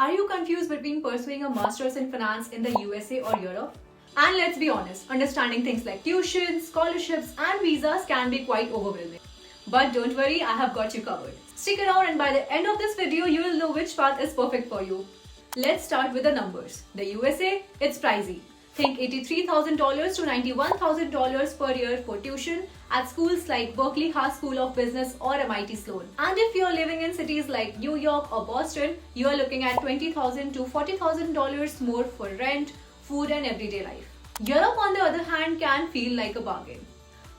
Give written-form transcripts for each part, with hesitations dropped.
Are you confused between pursuing a master's in finance in the USA or Europe? And let's be honest, understanding things like tuition, scholarships, and visas can be quite overwhelming. But don't worry, I have got you covered. Stick around and by the end of this video, you will know which path is perfect for you. Let's start with the numbers. The USA, it's pricey. Think $83,000 to $91,000 per year for tuition at schools like Berkeley Haas School of Business or MIT Sloan. And if you're living in cities like New York or Boston, you are looking at $20,000 to $40,000 more for rent, food and everyday life. Europe, on the other hand, can feel like a bargain.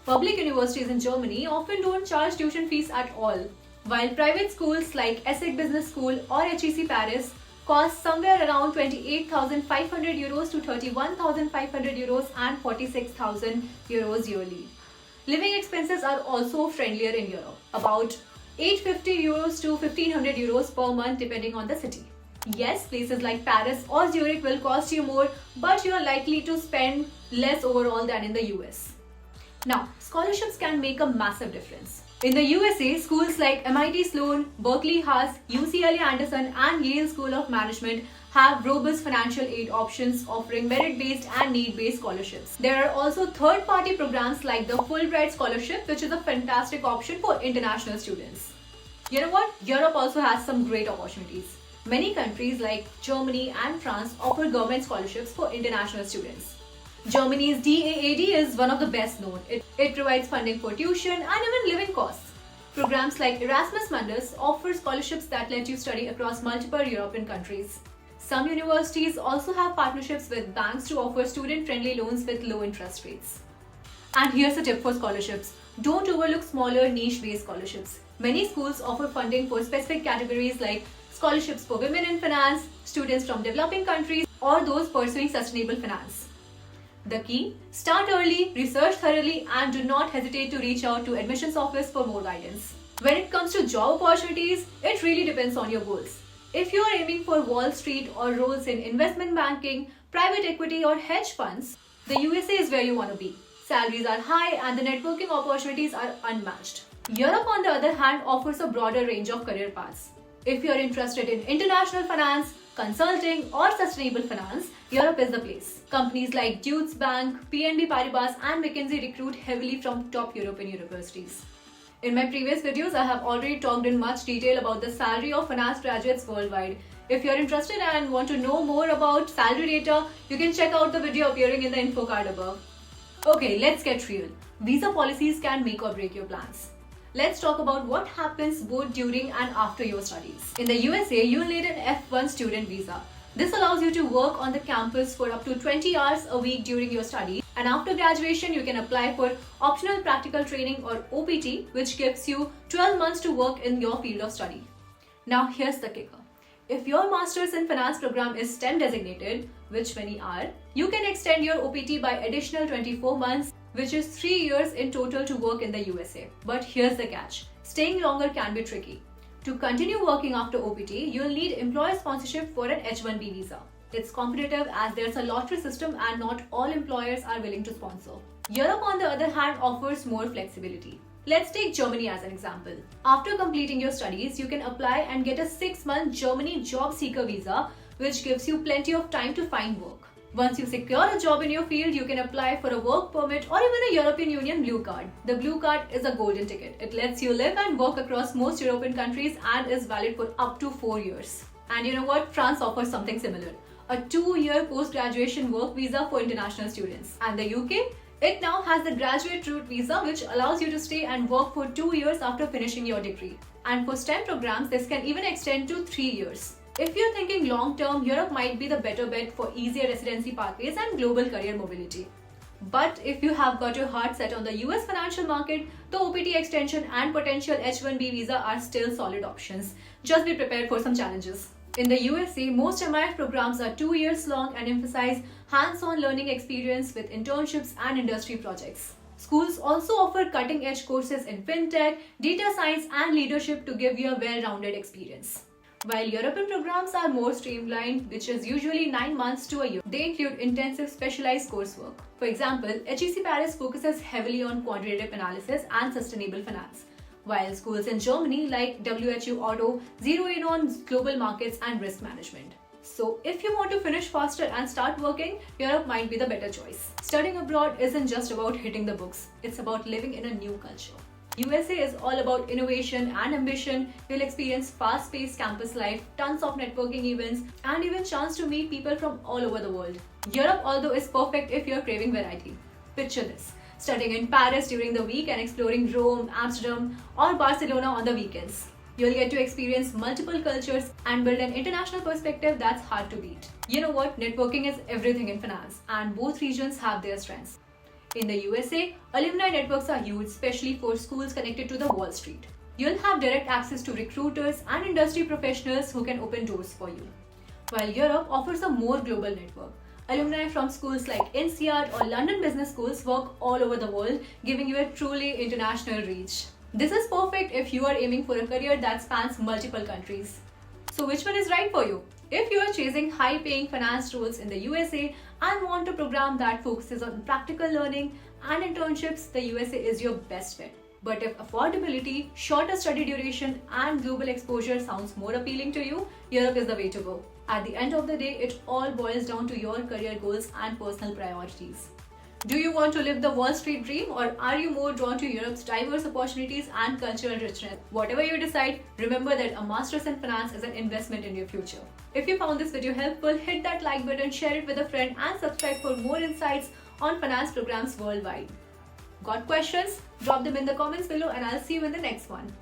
Public universities in Germany often don't charge tuition fees at all, while private schools like ESSEC Business School or HEC Paris cost somewhere around 28,500 euros to 31,500 euros and 46,000 euros yearly. Living expenses are also friendlier in Europe, about 850 euros to 1500 euros per month depending on the city. Yes, places like Paris or Zurich will cost you more, but you are likely to spend less overall than in the US. Now, scholarships can make a massive difference. In the USA, schools like MIT Sloan, Berkeley Haas, UCLA Anderson and Yale School of Management have robust financial aid options offering merit-based and need-based scholarships. There are also third-party programs like the Fulbright Scholarship, which is a fantastic option for international students. You know what? Europe also has some great opportunities. Many countries like Germany and France offer government scholarships for international students. Germany's DAAD is one of the best known. It provides funding for tuition and even living costs. Programs like Erasmus Mundus offer scholarships that let you study across multiple European countries. Some universities also have partnerships with banks to offer student-friendly loans with low interest rates. And here's a tip for scholarships. Don't overlook smaller niche-based scholarships. Many schools offer funding for specific categories like scholarships for women in finance, students from developing countries, or those pursuing sustainable finance. The key: start early, research thoroughly, and do not hesitate to reach out to admissions office for more guidance. When it comes to job opportunities, it really depends on your goals. If you are aiming for Wall Street or roles in investment banking, private equity or hedge funds, the USA is where you want to be. Salaries are high and the networking opportunities are unmatched. Europe, on the other hand, offers a broader range of career paths. If you are interested in international finance, consulting or sustainable finance, Europe is the place. Companies like Deutsche Bank, BNP Paribas and McKinsey recruit heavily from top European universities. In my previous videos, I have already talked in much detail about the salary of finance graduates worldwide. If you are interested and want to know more about salary data, you can check out the video appearing in the info card above. Okay, let's get real. Visa policies can make or break your plans. Let's talk about what happens both during and after your studies. In the USA, you'll need an F1 student visa. This allows you to work on the campus for up to 20 hours a week during your studies. And after graduation, you can apply for optional practical training or OPT, which gives you 12 months to work in your field of study. Now, here's the kicker. If your Masters in Finance program is STEM designated, which many are, you can extend your OPT by additional 24 months, which is 3 years in total to work in the USA. But here's the catch. Staying longer can be tricky. To continue working after OPT, you'll need employer sponsorship for an H-1B visa. It's competitive as there's a lottery system and not all employers are willing to sponsor. Europe, on the other hand, offers more flexibility. Let's take Germany as an example. After completing your studies, you can apply and get a 6-month Germany job seeker visa, which gives you plenty of time to find work. Once you secure a job in your field, you can apply for a work permit or even a European Union Blue Card. The Blue Card is a golden ticket. It lets you live and work across most European countries and is valid for up to 4 years. And you know what? France offers something similar. A 2-year post-graduation work visa for international students. And the UK? It now has the graduate route visa, which allows you to stay and work for 2 years after finishing your degree. And for STEM programs, this can even extend to 3 years. If you're thinking long-term, Europe might be the better bet for easier residency pathways and global career mobility. But if you have got your heart set on the US financial market, the OPT extension and potential H-1B visa are still solid options. Just be prepared for some challenges. In the USA, most MIF programs are 2 years long and emphasize hands-on learning experience with internships and industry projects. Schools also offer cutting-edge courses in fintech, data science and leadership to give you a well-rounded experience. While European programs are more streamlined, which is usually 9 months to a year, they include intensive specialized coursework. For example, HEC Paris focuses heavily on quantitative analysis and sustainable finance, while schools in Germany like WHU Auto zero in on global markets and risk management. So if you want to finish faster and start working, Europe might be the better choice. Studying abroad isn't just about hitting the books, it's about living in a new culture. USA is all about innovation and ambition. You'll experience fast-paced campus life, tons of networking events, and even chance to meet people from all over the world. Europe, although, is perfect if you're craving variety. Picture this: studying in Paris during the week and exploring Rome, Amsterdam, or Barcelona on the weekends. You'll get to experience multiple cultures and build an international perspective that's hard to beat. You know what? Networking is everything in finance, and both regions have their strengths. In the USA, alumni networks are huge, especially for schools connected to the Wall Street. You'll have direct access to recruiters and industry professionals who can open doors for you. While Europe offers a more global network. Alumni from schools like INSEAD or London Business Schools work all over the world, giving you a truly international reach. This is perfect if you are aiming for a career that spans multiple countries. So which one is right for you? If you are chasing high-paying finance roles in the USA and want a program that focuses on practical learning and internships, the USA is your best bet. But if affordability, shorter study duration, and global exposure sounds more appealing to you, Europe is the way to go. At the end of the day, it all boils down to your career goals and personal priorities. Do you want to live the Wall Street dream, or are you more drawn to Europe's diverse opportunities and cultural richness? Whatever you decide, remember that a master's in finance is an investment in your future. If you found this video helpful, hit that like button, share it with a friend, and subscribe for more insights on finance programs worldwide. Got questions? Drop them in the comments below, and I'll see you in the next one.